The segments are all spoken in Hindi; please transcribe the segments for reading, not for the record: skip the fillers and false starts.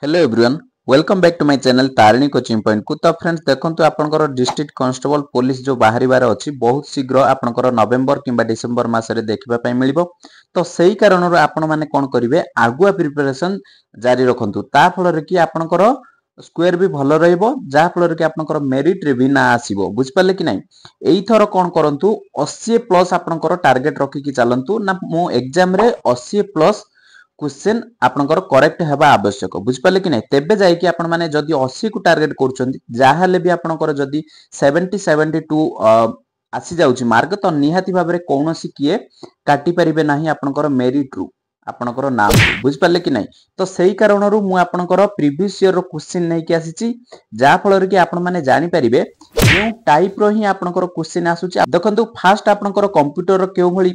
Hello everyone welcome back to my channel Tarini coaching point को। तो फ्रेंड्स देखंतु आपनकर डिस्ट्रिक्ट कांस्टेबल पुलिस जो बाहरिबार अछि बहुत शीघ्र आपनकर नवेम्बर किंबा डिसेंबर मासरे देखिबा पय मिलिबो। तो सही कारणरो आपण माने कोन करिवे आगुआ प्रिपरेशन जारी रखंतु ता फल रे कि आपनकर स्क्वायर भी भलो रहइबो जा फल रे कि आपनकर मेरिट रे भी ना आसीबो बुझ पाले कि नाही। एई थरो कोन करंतु 80 प्लस आपनकर टारगेट रखि कि चलंतु ना मो एग्जाम रे 80 प्लस क्वेश्चन आपनकर करेक्ट हेबा आवश्यक बुझ पाले कि नहीं। तेबे जाय कि आपण माने जदी 80 को टारगेट करछंती जाहाले भी आपनकर जदी 70 72 आसी जाउची मार्क तो निहाती भाबरे कोनोसी किए काटी परिबे नाही आपनकर मेरिट रु आपनकर नाम बुझ पाले कि नहीं। तो सही कारणरू मु आपनकर प्रीवियस ईयर रो क्वेश्चन नै कि आसीची जा फल रे कि आपण माने जानि परिबे केउ टाइप रो ही आपनकर क्वेश्चन आसुची। देखंतु फास्ट आपनकर कंप्यूटर रो केउ भली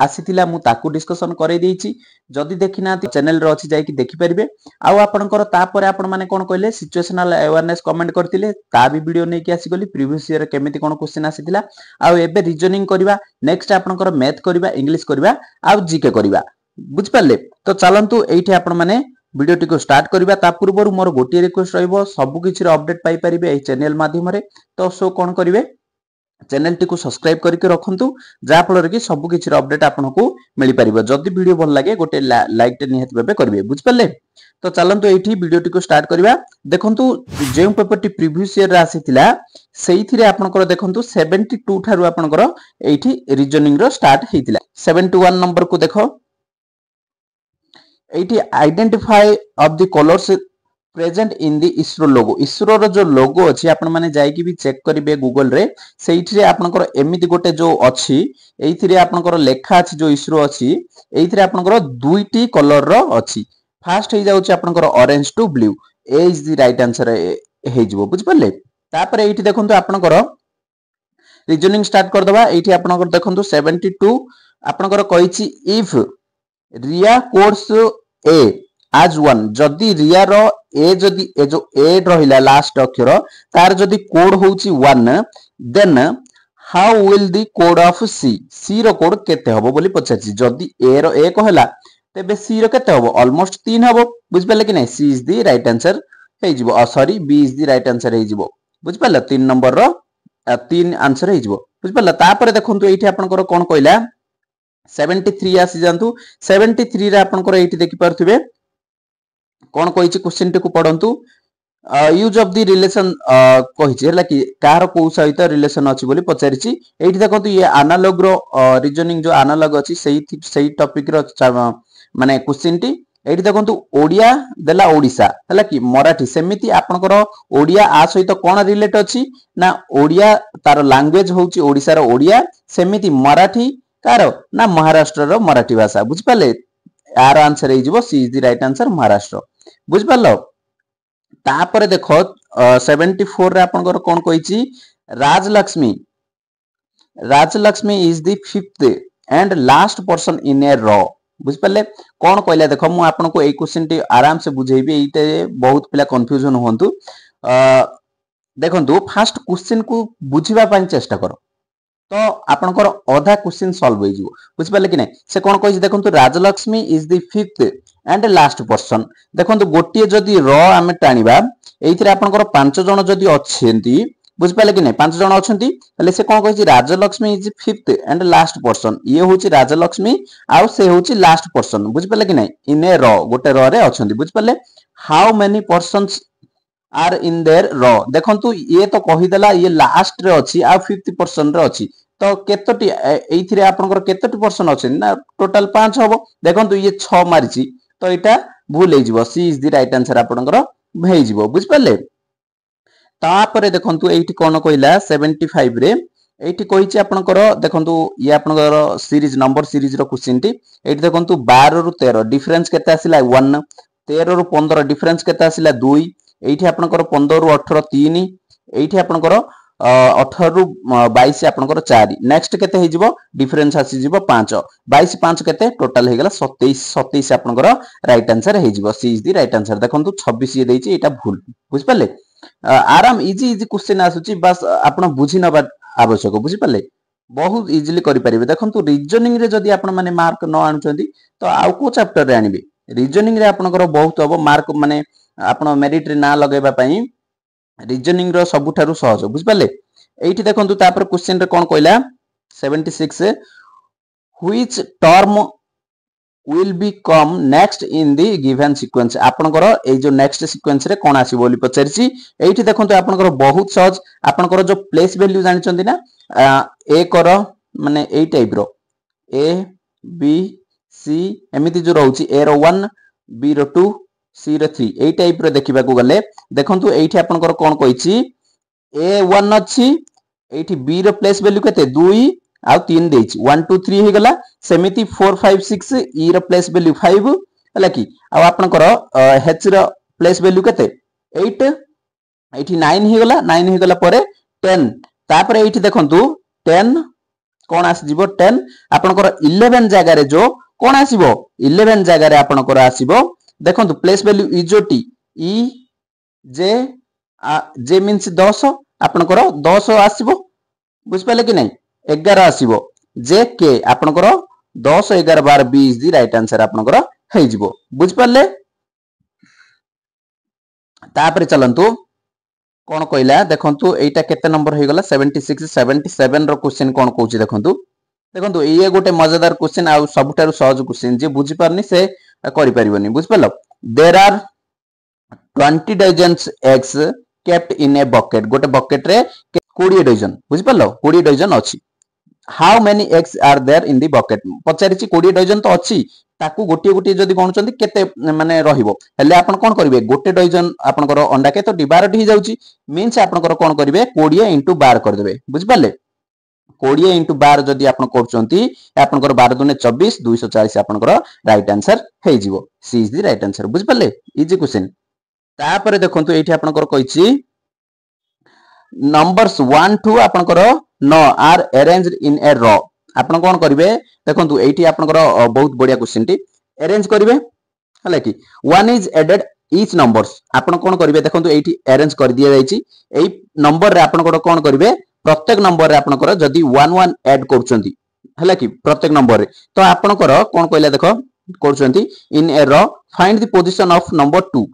आसीतिला मु ताकू डिस्कशन करे देइची जदी देखिना चैनल रे अछि जाय कि देखि परिबे। आउ आपनकर तापर आपण माने कोन कहले सिचुएशनल अवेयरनेस कमेंट करथिले ता भी वीडियो नै कि आसी गली प्रीवियस ईयर केमिति कोन क्वेश्चन आसीतिला। आउ एबे रीजनिंग करबा नेक्स्ट आपनकर मैथ करबा इंग्लिश करबा आउ जीके करबा बुझ पाले। तो चलंतु एठी आपण माने वीडियो टिको स्टार्ट करबा ता पूर्वरु मोर गोटी रिक्वेस्ट रहइबो सब किछि रो अपडेट पाई परिबे एई चैनल माध्यम रे। तो सो कोन करिवे चैनल टी को सब्सक्राइब करके रखंतु जा फल कि सब किछि अपडेट आपनको मिली परिबो। जदी वीडियो भल लागे गोटे लाइक टे निहत बेबे करबे बुझ पाले। तो चलंतु एठी वीडियो टी को स्टार्ट करबा। देखंतु जेउ पेपर टी प्रीवियस ईयर रे आसीतिला सेइथिरे आपनकर देखंतु 72 थारु आपनकर एठी रीजनिंग रो स्टार्ट हेतिला। 71 नंबर को देखो एठी identify of the colours present in the ISRO logo. ISRO रो जो लोगो अछि आपण माने जाय कि भी चेक करिवे गूगल रे सेइथिरे आपनकर एमिति गोटे जो अछि एइथिरे आपनकर लेखा अछि जो इसरो अछि एइथिरे आपनकर दुईटी कलर रो अछि। फर्स्ट हे जाउछि आपनकर orange to blue A is the right answer हे जिवो बुझ पले। तापर एइठी देखंतु आपनकर रीजनिंग स्टार्ट कर दबा। एइठी आपनकर देखंतु 72 आपनकर कहिछि इफ रिया कोड्स ए आज वन जदी रिया रो ए जदी ए जो ए रहिला लास्ट अक्षर तार जदी कोड होउची 1 then how will the code of C C row code केते हबो बोली पछाची। जदी ए रो 1 होला तेबे सी रो केते हबो ऑलमोस्ट 3 हबो बुझ पाले कि नै। C is the right answer हे जिवो sorry B is the right answer हे जिवो बुझ पाले। 3 नंबर रो 3 आंसर हे जिवो बुझ पाले। तापर देखंतु एठी आपनकर कोन कहला 73 आसी जानतु 73 रे आपनकर एठी देखि परथिबे कोन कहिछि क्वेश्चन टी को पढंतु। यूज ऑफ द रिलेशन कहिछि हला कि कार को सहित रिलेशन अछि बोली पचारिछि। एठी देखंतु ये एनालॉग रो रीजनिंग जो एनालॉग अछि सेही टॉपिक रो माने क्वेश्चन टी एठी देखंतु ओडिया देला ओडिसा हला कि मराठी सेमिति आपनकर ओडिया आ सहित कोन रिलेट अछि ना ओडिया तार लैंग्वेज होउछि ओडिसा रो ओडिया सेमिति मराठी कार ना महाराष्ट्र रो मराठी भाषा बुझ पाले। यार आंसर हे जिवो C is the right answer Maharashtra बुझ पालो। तापर देखो 74 रे आपनकर कोन कहिछि Rajalakshmi Rajalakshmi is the fifth and last person in a row बुझ पाले। कोन कहले देखो मु आपनको ए क्वेश्चन टी आराम से बुझेबी एते बहुत पिला कंफ्यूजन होंतु। देखंतु फर्स्ट क्वेश्चन को बुझिबा पय चेष्टा करो तो आपनकर आधा क्वेश्चन सॉल्व हो जिवो बुझ पाले कि नै। से कोन कहिछि देखंतु Rajalakshmi is the fifth and last person देखंतु गोटिए जदी र आमे टाणीबा एइथिरे आपनकर 5 जण जदी अछेंती बुझ पाले कि नै 5 जण अछंती तले से कोन कहिछि Rajalakshmi is fifth and last person ये होछि राजलक्ष्मी आउ से होछि लास्ट पर्सन बुझ पाले कि नै इन ए र गोटे र रे अछंती बुझ पाले। How many persons are in their row देखंतु ये तो कहि देला ये लास्ट रे अछि आ फिफ्थ पर्सन रे अछि तो केतोटी एइथिरे आपनकर केतोटी पर्सन अछन ना टोटल 5 हबो देखंतु ये 6 मारिछि तो एटा भूल हे जिवो C is the right answer आपनकर भे जिवो बुझ पाले। तापर देखंतु एइठी कोन कहिला 75 रे एइठी कहिछि आपनकर देखंतु ये आपनकर सीरीज नंबर सीरीज रो क्वेश्चन टी एइठी देखंतु 12 रु 13 डिफरेंस केते आसिला 1 13 रु 15 डिफरेंस केते आसिला 2 एइठी आपनकर 15 रु 18 3 एइठी आपनकर 18 रु 22 आपनकर 4 नेक्स्ट केते हे जिवो डिफरेंस आसी जिवो 5 22 5 केते टोटल हे गेला 27 27 आपनकर राइट आंसर हे जिवो C is the right answer. देखंतु 26 ये देछि एटा भूल बुझ पाले। आराम इजी इजी क्वेश्चन आसुची बस आपण बुझी नबा आवश्यक बुझी पाले बहुत इजीली करि परिबे। देखंतु रीजनिंग रे जदी आपण माने मार्क न आनुचंती तो आउ को चैप्टर रे आनिबे रीजनिंग रे आपनकर बहुत हबो मार्क माने आपण मेरिट रे ना लगेबा पई रीजनिंग रो सबुठारु सहज बुझ पाले। एठी देखंतु तापर क्वेश्चन रे कोन कहला 76 which term will be come next in the given sequence आपनकर ए जो नेक्स्ट सीक्वेंस रे कोन आसी बोली पचरची। एठी देखंतु आपनकर बहुत सहज आपनकर जो प्लेस वैल्यू जानि चंदी ना ए कर माने ए type row A B C एमिति जो रहउची ए रो 1 बी रो 2 सी रो 3 ए टाइप रो देखिबा को गले देखंतु एठी आपनकर कोन कहिची ए 1 अछि एठी बी रो प्लेस वैल्यू केते 2 आउ 3 देछि 1 2 3 हे गला सेमिति 4 5 6 ई रो प्लेस वैल्यू 5 हला की आउ आपनकर एच रो प्लेस वैल्यू केते 8 एठी 9 हे गला परे 10 तापर एठी देखंतु 10 कोन आसी जिवो 10 आपनकर 11 जगह रे जो कोन आसीबो 11 जगह रे आपनकर आसीबो देखंतु प्लेस वैल्यू इजोटी ई जे मींस 10 आपनकर 10 आसीबो बुझ पाले कि नहीं 11 आसीबो जे के आपनकर 10 11 12 20 दी राइट आंसर आपनकर हे जिवो बुझ पाले। तापर चलंतु कोन कहला देखंतु एटा केते नंबर हे गला 76 77 रो क्वेश्चन कोन कहूची देखंतु ये गोटे मजेदार क्वेश्चन आ सबटारु सहज क्वेश्चन जे बुझी परनी से करि परिबनी बुझ पालो। There are 20 dozens eggs kept in a bucket गोटे बकेट रे 20 डजन बुझ पालो 20 डजन अछि how many eggs are there in the bucket पचारिछि 20 डजन तो अछि ताकू गोटे गोटे जदी गणुचंती केते माने रहिबो हेले आपण कोन करिवे गोटे डजन आपनकर अंडा के तो 12 हि जाउची मींस आपनकर कोन करिवे 20 * 12 कर देबे बुझ पाले 20 * 12 जदी आपण करचंती आपनकर 12 दुने 24 240 आपनकर राइट आंसर हे जिवो C is the right answer बुझ पाले इजी क्वेश्चन। तापर देखंतु एठी आपनकर कहिछि नंबर्स 1 2 आपनकर no are arranged in a रो आपण कोन करिवे देखंतु एठी आपनकर बहुत बढ़िया क्वेश्चन टी अरेंज करिवे हला कि 1 इज एडेड ईच नंबर्स आपण कोन करिवे देखंतु एठी अरेंज कर दिया जायछि एई नंबर रे आपनकर कोन करिवे प्रत्येक नंबर रे आपनकर जदी 1 1 ऐड करचंती हला कि प्रत्येक नंबर रे तो आपनकर कोन कहला देखो करचंती in a row find the position of number 2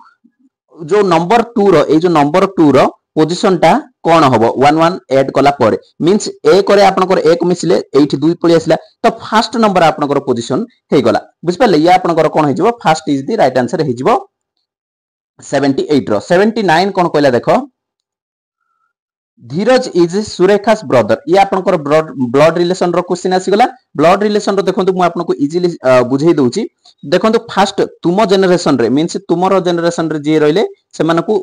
जो नंबर 2 रो ए जो नंबर 2 रो पोजीशन टा कोन हबो 1 1 ऐड कला परे मींस ए करे आपनकर एक मिसले एठी 2 पळि आसला तो फर्स्ट नंबर आपनकर पोजीशन हे गला बुझ पाले या आपनकर कोन हे जिवो first is the right answer हे जिवो 78 रो 79 कोन कहला देखो धीरज इज सुरेखास ब्रदर ये आपनकर ब्लड रिलेशन रो क्वेश्चन आसी गला ब्लड रिलेशन रो देखंतु मु आपनको इजीली बुझेई दउची देखंतु फर्स्ट तुम जनरेशन रे मींस तुमरो जनरेशन रे जे रहिले से मानको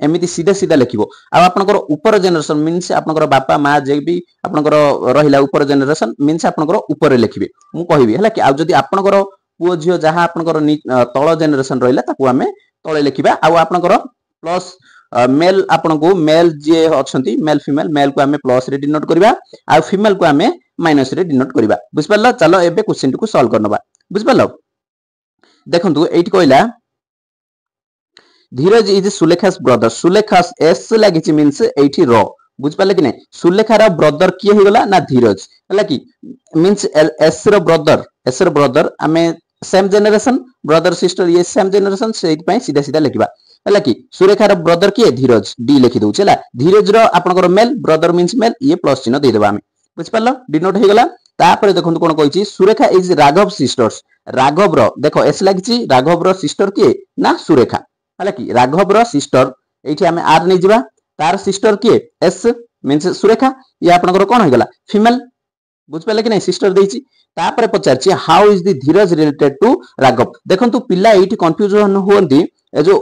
एमिति सीधा सीधा लिखिबो आ आपनकर ऊपर जनरेशन मींस आपनकर बापा मां जे भी आपनकर रहिला ऊपर जनरेशन मींस आपनकर ऊपर लिखिबे मु कहिबी हला कि आ जदी आपनकर पुओ झियो जहां आपनकर तळ जनरेशन रहिला ताकू हमें तळे लिखिबा आ आपनकर प्लस मेल आपनको मेल जे अछंती मेल फीमेल मेल को हमें प्लस रे डिनोट करबा आ फीमेल को हमें माइनस रे डिनोट करबा बुझ परला चलो एबे क्वेश्चन को सॉल्व करनबा बुझ परलो देखंतु एठी कहला धीरज इज सुलेखास ब्रदर सुलेखास एस लागिछि मींस एठी रो बुझ परले कि नै सुलेखा रो ब्रदर किए हे गला ना धीरज हला कि मींस एस रो ब्रदर हमें सेम जनरेशन ब्रदर सिस्टर ये सेम जनरेशन सेहि पई सीधा सीधा लिखबा हला कि सुरेखार ब्रदर किए धीरज डी लिखि दउछ हला धीरज रो आपनकर मेल ब्रदर मींस मेल ये प्लस चिन्ह दे देबा हमें बुझ परलो डिनोट हे गला तापर देखंतु कोन कहिछि सुरेखा इज राघव सिस्टर्स राघव रो देखो एस लागिछि राघव रो सिस्टर किए ना सुरेखा हला कि राघव रो सिस्टर एठी हमें आर नै जिबा तार सिस्टर किए एस मींस सुरेखा ये आपनकर कोन हे गला फीमेल बुझ परले कि नै सिस्टर देछि तापर पचारछि how is the Dheeraj related to Raghav देखंतु पिल्ला एठी कंफ्यूजन होंती ए जो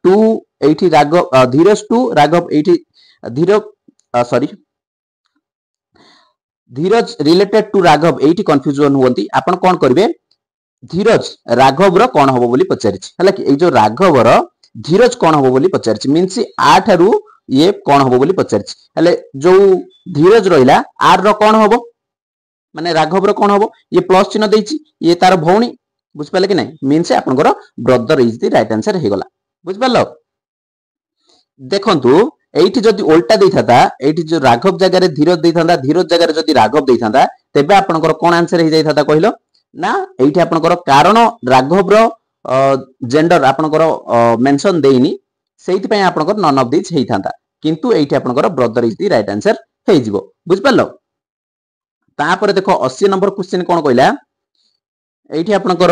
2 एठी राघव धीरज टू राघव एठी धीरज रिलेटेड टू राघव एठी कंफ्यूजन होंती आपण कोन करबे धीरज राघव रो कोन होबो बोली पचारिछि हला कि ए जो राघव रो धीरज कोन होबो बोली पचारिछि मींस 8 रू ये कोन होबो बोली पचारिछि हले जो धीरज रहिला आर रो कोन होबो माने राघव रो कोन होबो ये प्लस चिन्ह देछि ये तार भौणी बुझ पाले कि नै मींस आपनकर brother is the right answer हे गला बुझ पालो देखंतु एठी जदी उल्टा देइथाता एठी जो राघव जगह रे धीरज देइथांदा धीरज जगह रे जदी राघव देइथांदा तेबे आपनकर कोन आंसर हे जाइथाता कहिलो ना एठी आपनकर कारण राघव रो जेंडर आपनकर मेंशन देइनी सेहित पय आपनकर नन ऑफ दिस हेइ थांता किंतु एठी आपनकर brother is the right answer हेइ जिवो बुझ पालो। तापर देखो 80 नंबर क्वेश्चन कोन कहला एठी आपनकर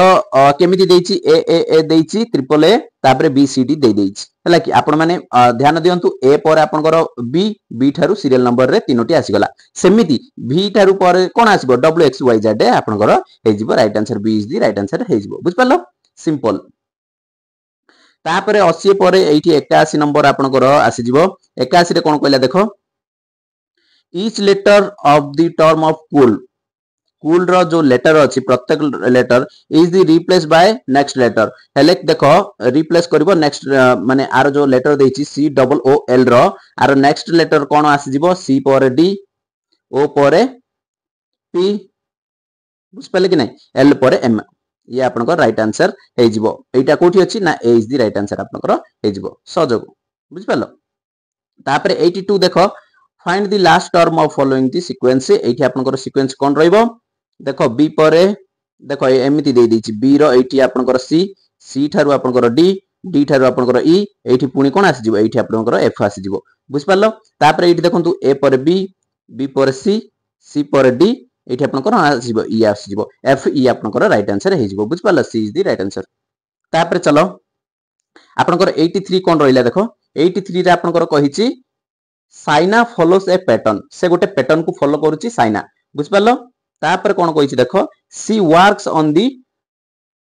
केमिति देइछि ए देइछि ट्रिपल ए तापर बी सी डी दे देइछि हला कि आपण माने ध्यान दियंतु ए पर आपनकर बी थारु सीरियल नंबर रे तीनोटी आसी गला सेमिति भी थारु पर कोन आसीबो डब्ल्यू एक्स वाई जेड आपनकर हेइ जिवो right answer B is the right answer हेइ जिवो बुझ पालो सिंपल। तापर 80 पर एठी 81 नंबर आपनकर आसी जिवो 81 रे कोन कहला देखो each letter of the term of cool रो जो लेटर अछि प्रत्येक letter is the replace by next letter हेले देखो रिप्लेस करबो नेक्स्ट माने आर जो लेटर देछि सी डबल ओ एल रो आर नेक्स्ट लेटर कोन आसी जिवो सी पर डी ओ पर पी बुझ पाले कि नै एल पर एम ये आपनकर राइट आंसर हे जिवो एटा कोठी अछि ना ए इज द राइट आंसर आपनकर हे जिवो सहजो बुझ पालो। तापर 82 देखो find the last term of following the sequence एठी आपनकर सीक्वेंस कोन रहइबो देखो बी पर देखो एमिति दे देछि बी रो एठी आपनकर सी थारु आपनकर डी थारु आपनकर ई एठी पुनी कोन आसी जिवो एठी आपनकर एफ आसी जिवो बुझ पालो। तापर एठी देखंतु ए पर बी पर सी पर डी एठी आपनकर आसी जिवो ई आसी जिवो एफ ई आपनकर राइट आंसर हे जिवो बुझ पालो सी इज द राइट आंसर। तापर चलो आपनकर 83 कोन रहिला देखो 83 रे आपनकर कहिछि साइना फॉलोस ए पैटर्न से गोटे पैटर्न को फॉलो करूची साइना बुझ पालो। तापर कोन कहिछि देखो C works on the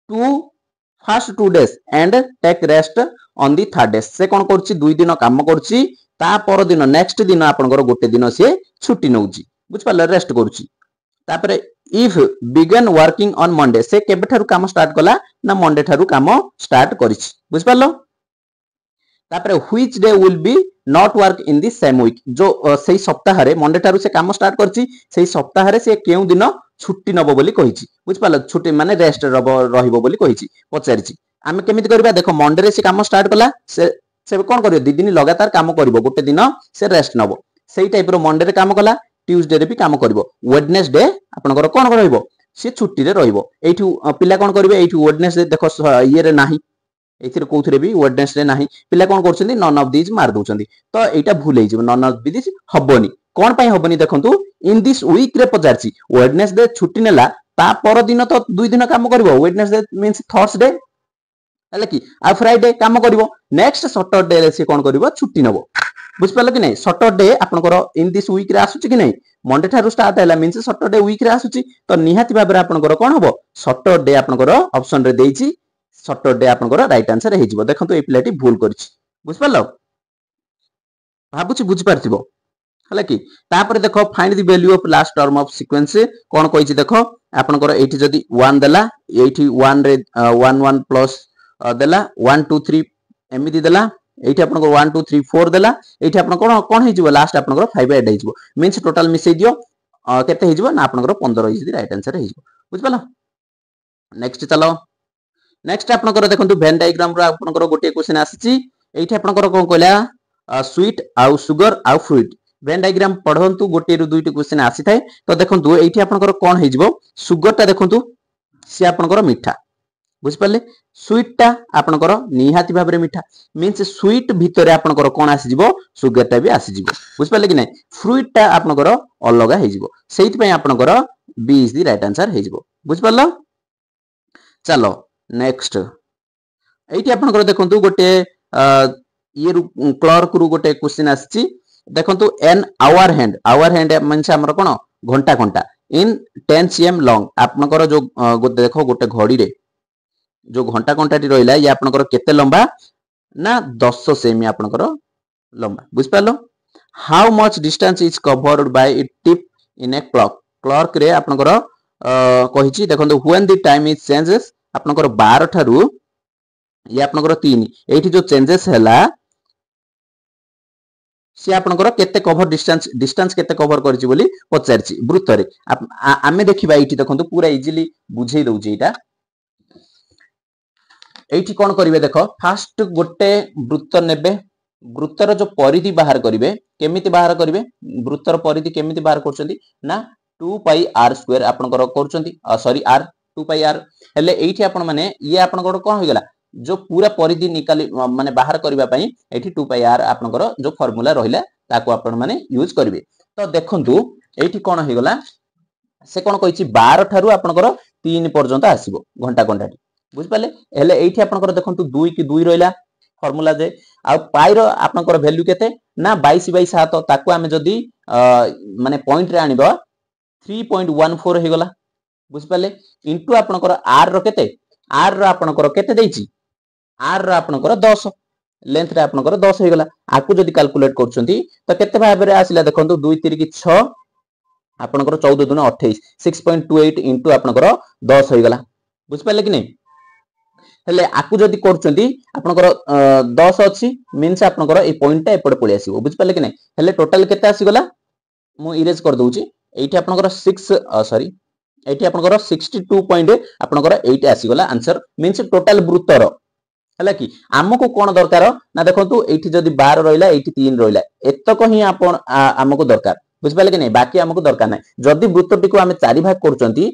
first 2 days and take rest on the third day से कोन करूची 2 दिन काम करूची ता पर दिन नेक्स्ट दिन आपनकर गोटे दिन से छुट्टी नउची बुझ पालो रेस्ट करूची। तापर if begin working on Monday से केबे थारु काम स्टार्ट कला ना मंडे थारु काम स्टार्ट करिछि बुझ पालो। तापर which day will be not work in the same week जो सेही सप्ताह रे मंडे थारु से काम स्टार्ट करछि सेही सप्ताह रे से केउ दिन छुट्टी नबो बोली कहिछि बुझ पालो छुट्टी माने रेस्ट रहिबो बोली कहिछि पचारिछि आमे केमिति करबा देखो मंडे रे से काम स्टार्ट कला से कोन करियो 2 दिन लगातार काम करिवो गोटे दिन से रेस्ट नबो सेही टाइप रो मंडे रे काम कला ट्यूसडे रे भी काम करिवो वेडनेसडे आपनकर कोन रहिबो से छुट्टी रे रहिबो एठु पिला कोन करिवे एठु वेडनेसडे देखो ये रे नाही एथिर कोथरे भी वेडनेसडे नाही पिला कोन करछन्ती नन ऑफ दिस मार दोछन्ती तो एटा भूल हे जिवो नन ऑफ दिस हबोनी कोन पई हबोनी देखंतु इन दिस वीक रे पचारछि वेडनेसडे छुट्टी नेला ता पर दिन तो 2 दिन काम करिवो वेडनेसडे मींस थर्सडे हले कि आ फ्राइडे काम करिवो नेक्स्ट सैटरडे रे से कोन करिवो छुट्टी नबो बुझ पालो कि नै सैटरडे आपनकर इन दिस वीक रे आसुछि कि नै मंडे थारु स्टार्ट हैला मींस सैटरडे वीक रे आसुछि तो निहाती भाबरे आपनकर कोन हबो सैटरडे आपनकर ऑप्शन रे देइछि सैटरडे आपनकर राइट आंसर हे जिवो देखंतु ए प्लेटी भूल करछि बुझ पालो भाबुछि बुझ पारथिबो हला कि। तापर देखो find the value of last term of sequence कोन कहिछि देखो आपनकर एठी जदी 1 देला एठी 1 रे 1 1 प्लस देला 1 2 3 एमिति देला एठी आपनकर 1 2 3 4 देला एठी आपन कोन हे जिवो लास्ट आपनकर 5 ऐड हे जिवो मींस टोटल मिसै दियो केते हे जिवो ना आपनकर 15 इज द राइट आंसर हे जिवो बुझ पालो। नेक्स्ट चलो नेक्स्ट आपनकर देखंतु वेन डायग्राम रो आपनकर गोटे क्वेश्चन आसीची एठी आपनकर कोन कहला स्वीट आउ सुगर आउ फ्रूट वेन डायग्राम पढंतु गोटे रु दुईटी क्वेश्चन आसी थाए तो देखंतु एठी आपनकर कोन हे जिवो सुगर ता देखंतु से आपनकर मीठा बुझ पाले स्वीट ता आपनकर निहाती भाबरे मीठा मींस स्वीट भितरे आपनकर कोन आसी जिवो सुगर ता भी आसी जिवो बुझ पाले कि नै फ्रूट ता आपनकर अलगा हे जिवो सेहित पय आपनकर B is the right answer हे जिवो बुझ पालो। चलो नेक्स्ट एठी आपनकर देखंतु गोटे ये क्लर्क रु गोटे क्वेश्चन आछि देखंतु एन आवर हैंड मींस हमर कोन घंटा घंटा इन 10 cm लॉन्ग आपनकर जो देखो गोटे घड़ी रे जो घंटा घंटाटी रहिला ये आपनकर केते लंबा ना 10 सेमी आपनकर लंबा बुझ पालो। How much distance is covered by it tip in a clock रे आपनकर कहिछि देखंतु when the time is changes आपनकर 12 ठारू ये आपनकर 3 एठी जो चेंजेस हैला से आपनकर केते कवर डिस्टेंस केते कवर करछि बोली पचारछि वृत्त रे आमे देखिबा एठी देखंतु पूरा इजीली बुझेई दउछि एटा एठी कोन करिवे देखो फास्ट गोटे वृत्त नेबे वृत्तर जो परिधि बाहर करिवे केमिति बाहर करिवे वृत्तर परिधि केमिति बाहर करछंती ना 2 पाई r स्क्वायर आपनकर करछंती सॉरी r 2 पाई r हेले एठी आपण माने ये आपण कोन हो गेला जो पूरा परिधि निकाली माने बाहर करबा पई एठी 2 पाई r आपनकर जो फार्मूला रहिला ताको आपण माने यूज करिवे। तो देखंतु एठी कोन हो गेला से कोन कहिछि 12 ठारू आपनकर 3 पर्यंत आसीबो घंटा घंटाटी बुझ पाले। हेले एठी आपनकर देखंतु 2 की 2 रहिला फार्मूला जे आ पाई रो आपनकर वैल्यू केते ना 22/7 ताको हमें जदी माने पॉइंट रे आनिबो 3.14 हे गला बुझ पाले इनटू आपनकर r रो केते r रो आपनकर केते देछि r रो आपनकर 10 लेंथ रे आपनकर 10 हे गला आकु जदी कैलकुलेट करछंती तो केते भाबे रे आसिला देखंतु 2 3 की 6 आपनकर 14 दुना 28 6.28 इनटू आपनकर 10 हे गला बुझ पाले कि नै। हेले आकु जदी करछंती आपनकर 10 अछि मींस आपनकर ए पॉइंट एपड पळि आसीबो बुझ पाले कि नै। हेले टोटल केते आसी गला मु इरेज कर दोउची एठी आपनकर 6 सॉरी एठी आपनकर 62 पॉइंट आपनकर 8 आसी गला आंसर मींस टोटल वृत्तर हला कि हमको कोन दरकार ना देखंतु एठी जदी 12 रहिला एठी 3 रहिला एतक ही आपण हमको दरकार बुझ पाले कि नै बाकी हमको दरकार नै। जदी वृत्तटी को हमें 4 भाग करचंती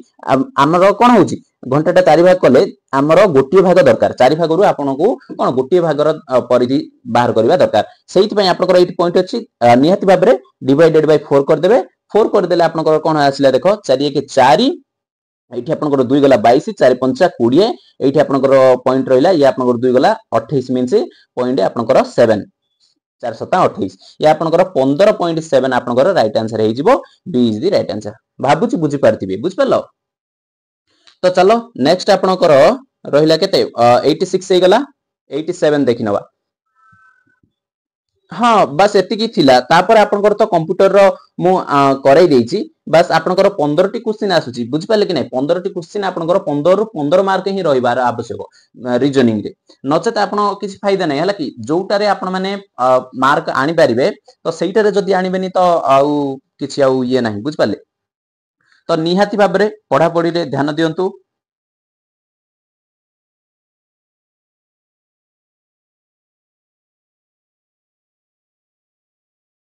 हमरो कोन होची घंटाटा 4 भाग कले हमरो गोटिए भाग दरकार 4 भाग रु आपनको कोन गोटिए भागर परिधि बाहर करबा दरकार सेहित पय आपनकर एठी पॉइंट अछि निहाती भाबरे डिवाइडेड बाय 4 कर देबे 4 कर देले आपनकर कोन आसिला देखो 4 1 4 एठी आपनकर 2 गला 22 4 5 20 एठी आपनकर पॉइंट रहिला ये आपनकर 2 गला 28 मींस पॉइंट आपनकर 7 4 7 28 ये आपनकर 15.7 आपनकर राइट आंसर हे जिवो B is the right answer भाबुची बुझी पारतिबे बुझ परलो। तो चलो नेक्स्ट आपनकर रहिला केते 86 हे गला 87 देखिनवा हाँ बस एतिकी थिला तापर आपनकर तो कंप्यूटर रो मु कराई देछि बस आपनकर 15 टी क्वेश्चन आसुची बुझ पाले कि नै 15 टी क्वेश्चन आपनकर 15 रु 15 मार्क ही रहिबार आवश्यक रीजनिंग रे नचेत आपन किछि फायदा नै हला कि जोटारे आपन माने मार्क आनी परिबे तो सेइटारे जदी आनिबेनी तो आउ किछि आउ ये नाही बुझ पाले। तो निहाती भाबरे पढ़ा पढ़ी रे ध्यान दियंतु